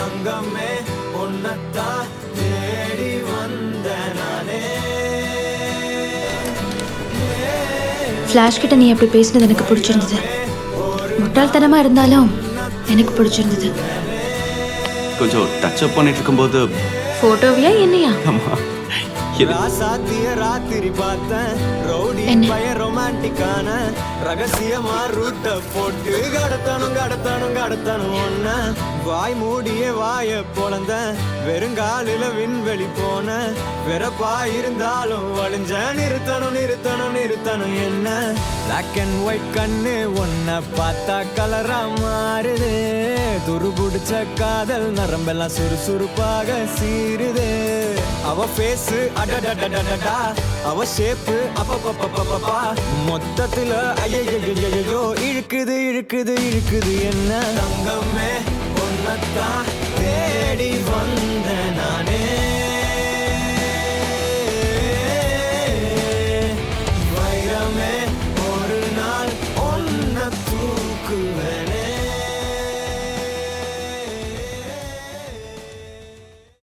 தங்கமே பொன்னத்தான் தேடி வந்த நானே. ஃப்ளாஷ் கிட்ட நீ அப்படி பேசினது எனக்கு பிடிச்சிருந்தது. முட்டாள்தனமா இருந்தாலும் எனக்கு பிடிச்சிருந்தது. கொஞ்சம் டச் அப் பண்ணிட்டு இருக்கும்போது போட்டோவியா என்னையா? ராசாத்திய ராத்திரி பார்த்தேன் ரவுடி பய ரொமான்டிக்கான ரகசியமா ரூட்ட போட்டு கடத்தணும் ஒன்ன வாய் மூடிய வாய பொழந்த வெறுங்காலில விண்வெளி போன வெறப்பா இருந்தாலும் வழிஞ்ச நிறுத்தணும் என்ன பிளாக் அண்ட் ஒயிட் கண்ணு ஒன்ன பார்த்தா கலரா மாறுது துருபுடிச்ச காதல் நரம்பெல்லாம் சுறுசுறுப்பாக சீருது அவ ஃபேஸ் அடடடடடடா அவ ஷேப்பு அப்பப்பப்பப்பப்பா மொத்தத்துல ஐயோ இழுக்குது என்ன தங்கமே பொன்னத்தான்